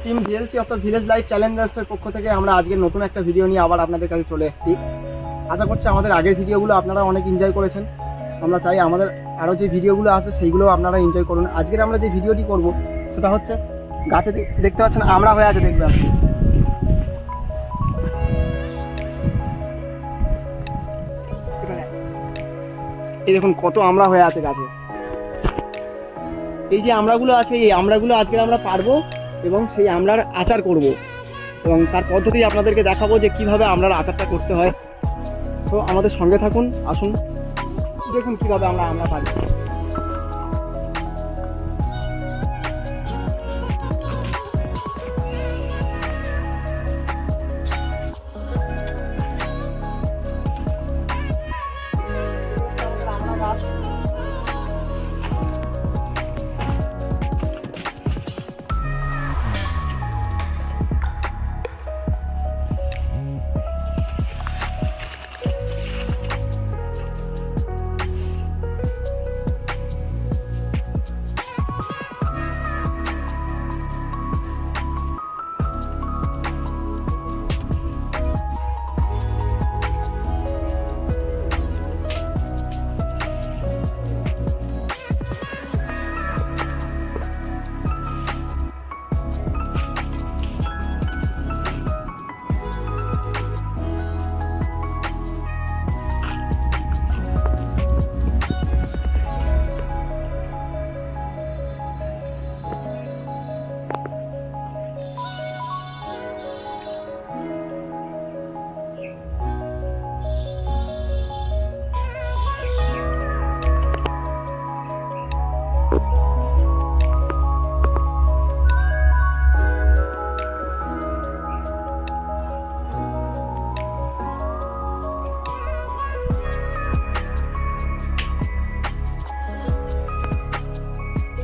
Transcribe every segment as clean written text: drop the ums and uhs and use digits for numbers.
Team VLC অর্থাৎ village life চ্যালেঞ্জার্সের পক্ষ থেকে আমরা আজকে নতুন একটা ভিডিও নিয়ে আবার আপনাদের কাছে চলে এসেছি। আশা করছি আমাদের আগের ভিডিওগুলো আপনারা অনেক এনজয় করেছেন। আমরা চাই আমাদের আরও যে ভিডিওগুলো আসবে সেইগুলো আপনারা এনজয় করুন। আজকের আমরা যে ভিডিওটি করব সেটা হচ্ছে গাছে দেখতে পাচ্ছেন আমড়া হয়ে আছে, দেখবেন এই দেখুন কত আমড়া হয়ে আছে গাছে। এই যে আমড়াগুলো আছে, এই আমড়াগুলো আজকে আমরা পারবো এবং সেই আমড়ার আচার করব এবং তার পদ্ধতি আপনাদেরকে দেখাবো যে কিভাবে আমড়ার আচারটা করতে হয়। তো আমাদের সঙ্গে থাকুন, আসুন দেখুন কিভাবে আমরা আমড়া পারি।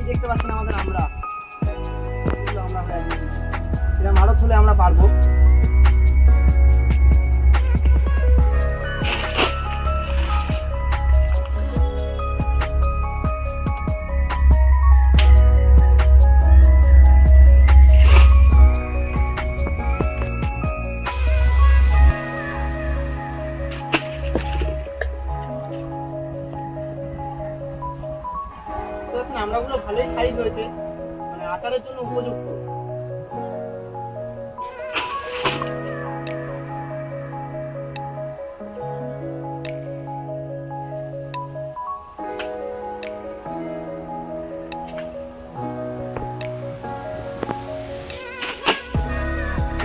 দেখতে পাচ্ছেন আমাদের আমরা এরকম আরো হলে আমরা পারবো। আমরাগুলো ভালোই সাইজ হয়েছে, মানে আচারের জন্য উপযুক্ত।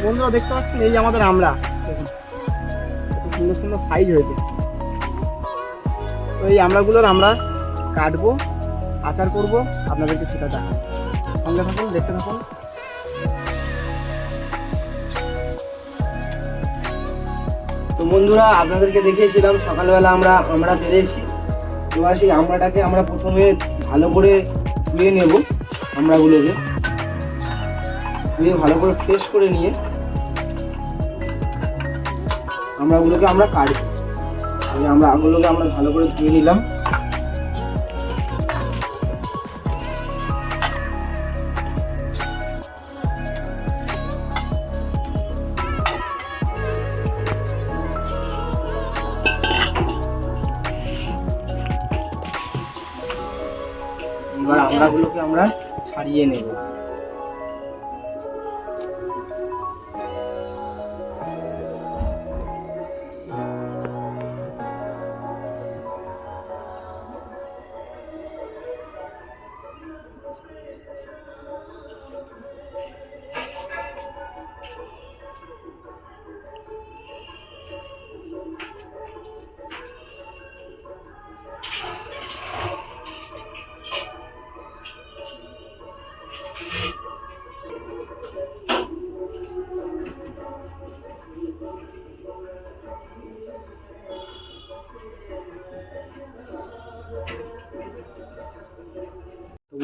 বন্ধুরা দেখতে পাচ্ছেন এই আমাদের আমড়া, দেখুন কত সুন্দর সুন্দর সাইজ হয়েছে। তো এই আমড়াগুলোর আমরা কাটবো, আচার করব, আপনাদেরকে সেটা দেখাবো। সঙ্গে থাকুন, দেখতে থাকুন। তো বন্ধুরা আপনাদেরকে দেখিয়েছিলাম সকালবেলা আমরা পেরেছি। এবার সেই আমড়াটাকে আমরা প্রথমে ভালো করে ধুয়ে নেব, আমড়াগুলোকে ধুয়ে ভালো করে ফ্রেশ করে নিয়ে আমড়াগুলোকে আমরা কাটবো। আমড়াগুলোকে আমরা ভালো করে ধুয়ে নিলাম। এবার আমড়াগুলোকে আমরা ছাড়িয়ে নেব।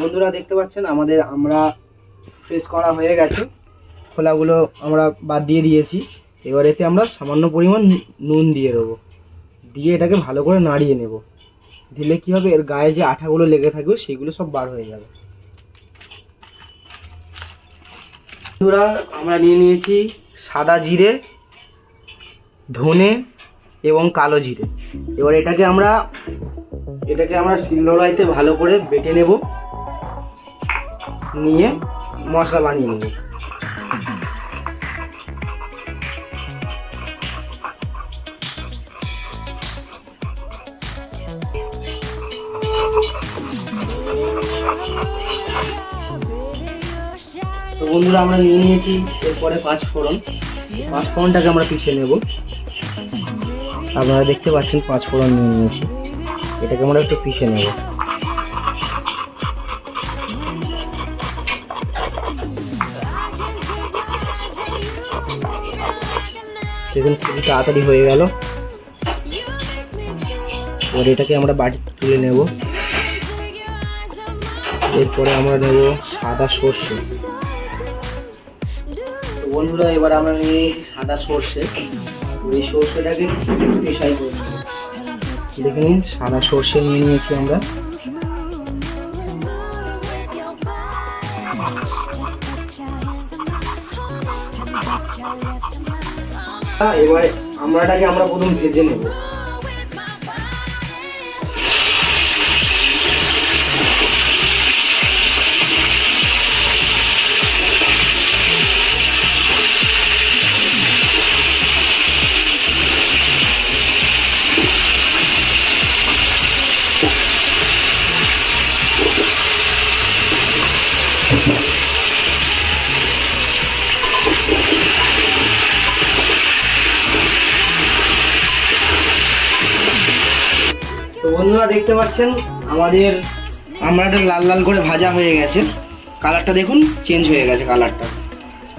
বন্ধুরা দেখতে পাচ্ছেন আমাদের আমরা ফ্রেশ করা হয়ে গেছে, খোলাগুলো আমরা বাদ দিয়ে দিয়েছি। এবার এতে আমরা সামান্য পরিমাণ নুন দিয়ে দেবো, দিয়ে এটাকে ভালো করে নাড়িয়ে নেব। দিলে কি হবে, এর গায়ে যে আঠাগুলো লেগে থাকবে সেগুলো সব বার হয়ে যাবে। বন্ধুরা আমরা নিয়ে নিয়েছি সাদা জিরে, ধনে এবং কালো জিরে। এবার এটাকে আমরা শিলনোড়াইতে ভালো করে বেটে নেব, নিয়ে মশলা বানিয়ে নেব। তো বন্ধুরা আমরা নিয়ে নিয়েছি এরপরে পাঁচফোড়নটাকে আমরা পিষে নেব। আপনারা দেখতে পাচ্ছেন পাঁচফোড়ন নিয়ে নিয়েছি, এটাকে আমরা একটু পিষে নেব। দেখুন খুবই তাড়াতাড়ি হয়ে গেল। এবার এটাকে আমরা বাটিতে তুলে নেব। এরপরে আমরা নেব সাদা সর্ষে। বন্ধুরা এবার আমরা নিয়ে নিয়েছি সাদা সর্ষে, এই সর্ষেটাকে পেশাই করে নেব। দেখে নিন সাদা সর্ষে নিয়ে নিয়েছি আমরা। এবার আমড়াটাকে আমরা প্রথম ভেজে নেব। তো বন্ধুরা দেখতে পাচ্ছেন আমাদের আমড়াটা লাল লাল করে ভাজা হয়ে গেছে, কালারটা দেখুন চেঞ্জ হয়ে গেছে কালারটা।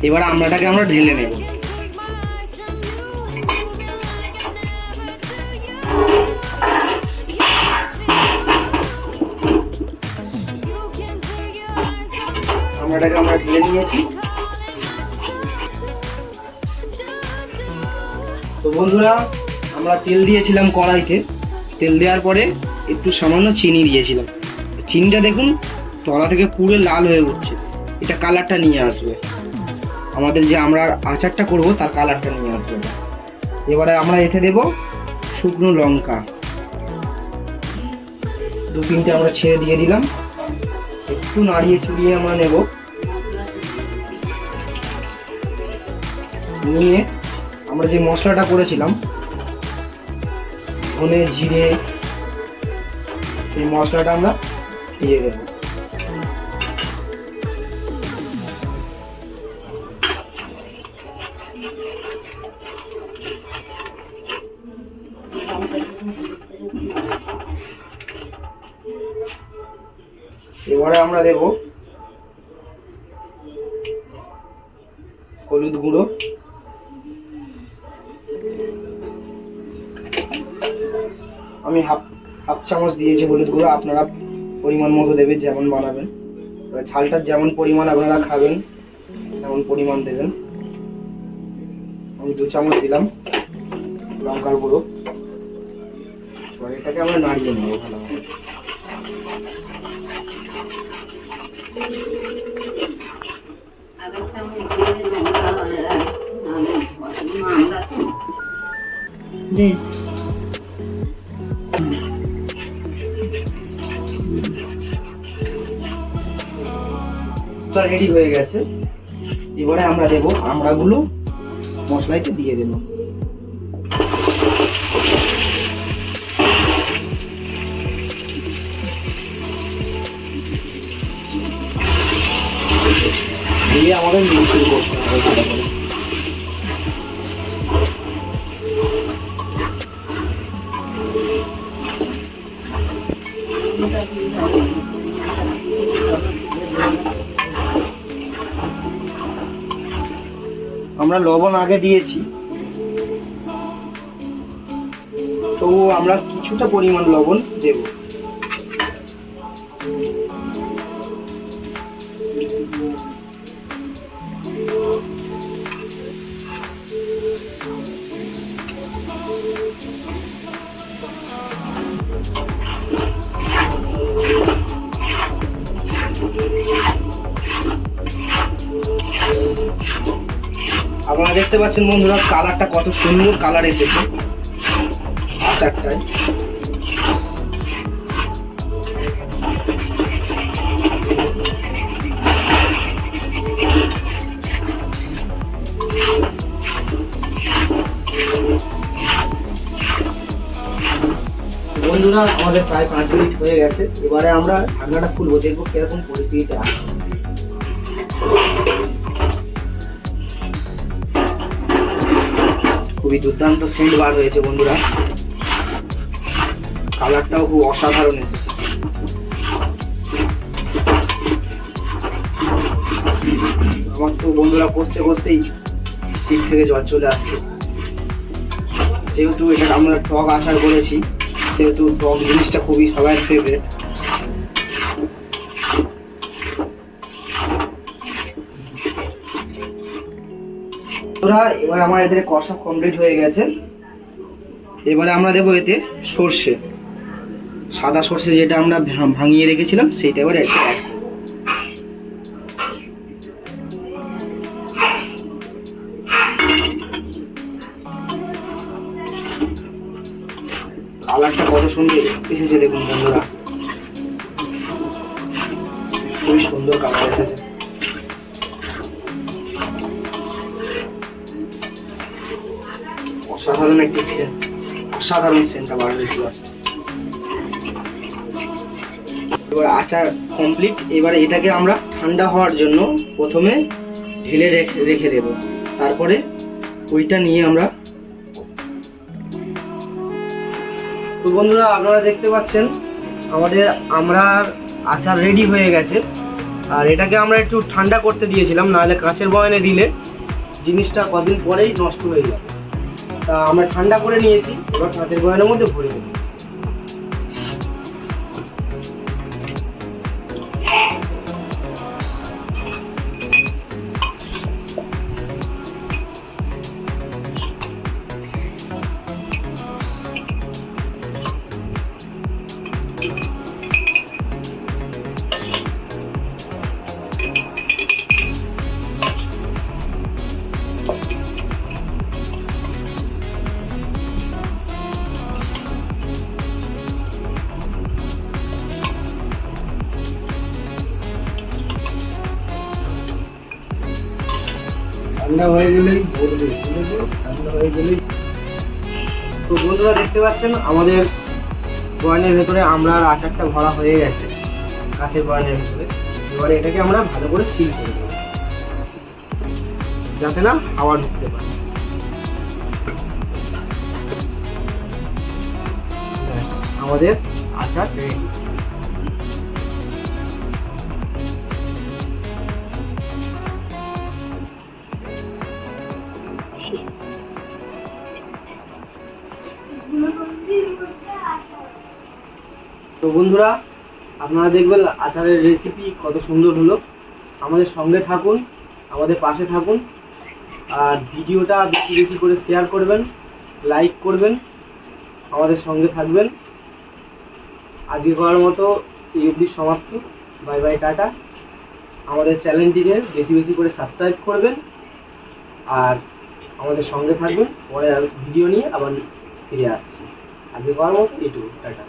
এবার আমড়াটাকে আমরা ঢেলে নেব। আমড়াটাকে আমরা ঢেলে নিয়েছি। তো বন্ধুরা আমরা তেল দিয়েছিলাম কড়াইতে, তেল দেওয়ার পরে একটু সামান্য চিনি দিয়েছিলাম। চিনিটা দেখুন তলা থেকে পুরো লাল হয়ে উঠছে, এটা কালারটা নিয়ে আসবে, আমাদের যে আমরা আচারটা করব তার কালারটা নিয়ে আসবে। এবারে আমরা এতে দেব শুকনো লঙ্কা, 2-3টে আমরা ছেড়ে দিয়ে দিলাম। একটু নাড়িয়ে চুড়িয়ে আমরা নেব, নিয়ে আমরা যে মশলাটা করেছিলাম ধনে জিরে, এই মশলাটা আমরা দিয়ে দেব। এবারে আমরা দেব হলুদ গুঁড়ো, আমি হাফ চামচ দিয়েছি হলুদ গুঁড়ো, আপনারা পরিমাণ মতো দেবেন যেমন বানাবেন, ঝালটার যেমন পরিমাণ আপনারা খাবেন তেমন পরিমাণ দেবেন। আমি 2 চামচ দিলাম লঙ্কার গুঁড়ো। এবার এটাকে আমরা নাড়িয়ে নেব ভালো করে। রেডি হয়ে গেছে। এবারে আমরা দেব আমড়াগুলো মশলাইতে দিয়ে দেব। দিয়ে আমাদের মিক্সিং করতে হবে ভালো করে। আমরা লবণ আগে দিয়েছি, তো আমরা কিছুটা পরিমাণ লবণ দেব। আপনারা দেখতে পাচ্ছেন বন্ধুরা কালারটা কত সুন্দর কালার এসেছে আচারটায়। বন্ধুরা আমাদের প্রায় 5 মিনিট হয়ে গেছে, এবারে আমরা ঢাকনাটা খুলবো, দেখবো কিরকম পরিস্থিতিতে আছে। খুবই দুর্দান্ত সেন্ট বার হয়েছে বন্ধুরা, কালারটাও খুব অসাধারণ এসেছে। আমার তো বন্ধুরা কষতে কষতেই পিঠ থেকে জল চলে আসছে। যেহেতু এটা আমরা টক আচার করেছি, সেহেতু টক জিনিসটা খুবই সবার ফেভারিট। এবার আমার এদের কষা কমপ্লিট হয়ে গেছে। এবারে আমরা দেবো এতে সর্ষে, সাদা সর্ষে যেটা আমরা ভাঙিয়ে রেখেছিলাম সেইটা এবারে অ্যাড করব। কালারটা কত সুন্দর এসেছে দেখুন বন্ধুরা, খুবই সুন্দর কালার এসেছে। অসাধারণ একটি সেন্ট, অসাধারণ সেন্টটা বার হয়েছিল। এবার আচার কমপ্লিট। এবারে এটাকে আমরা ঠান্ডা হওয়ার জন্য প্রথমে ঢেলে রেখে দেব, তারপরে ওইটা নিয়ে আমরা। তো বন্ধুরা আপনারা দেখতে পাচ্ছেন আমাদের আচার রেডি হয়ে গেছে। আর এটাকে আমরা একটু ঠান্ডা করতে দিয়েছিলাম, নাহলে কাঁচের বয়ানে দিলে জিনিসটা কদিন পরেই নষ্ট হয়ে যাবে। তা আমরা ঠান্ডা করে নিয়েছি, এবার কাঁচের বয়ানের মধ্যে ভরে দেব। ঠান্ডা হয়ে গেলেই ভরবে, ঠান্ডা হয়ে গেলেই। তো বন্ধুরা দেখতে পাচ্ছেন আমাদের বয়ানের ভেতরে আমড়ার আচারটা ভরা হয়ে গেছে কাঁচের বয়ানের ভেতরে। এবারে এটাকে আমরা ভালো করে সিল করে দেবো, যাতে না হাওয়া ঢুকতে পারে। আমাদের আচার রেডি। তো বন্ধুরা আপনারা দেখবেন আচারের রেসিপি কত সুন্দর হলো। আমাদের সঙ্গে থাকুন, আমাদের পাশে থাকুন, আর ভিডিওটা বেশি বেশি করে শেয়ার করবেন, লাইক করবেন, আমাদের সঙ্গে থাকবেন। আজকে করার মতো এই অবধি সমাপ্ত। Bye bye, tata. আমাদের চ্যানেলটিকে বেশি বেশি করে সাবস্ক্রাইব করবেন আর আমাদের সঙ্গে থাকবেন। পরে ভিডিও নিয়ে আবার ফিরে আসছি। আজকে করার মতো এইটুকু, টাটা।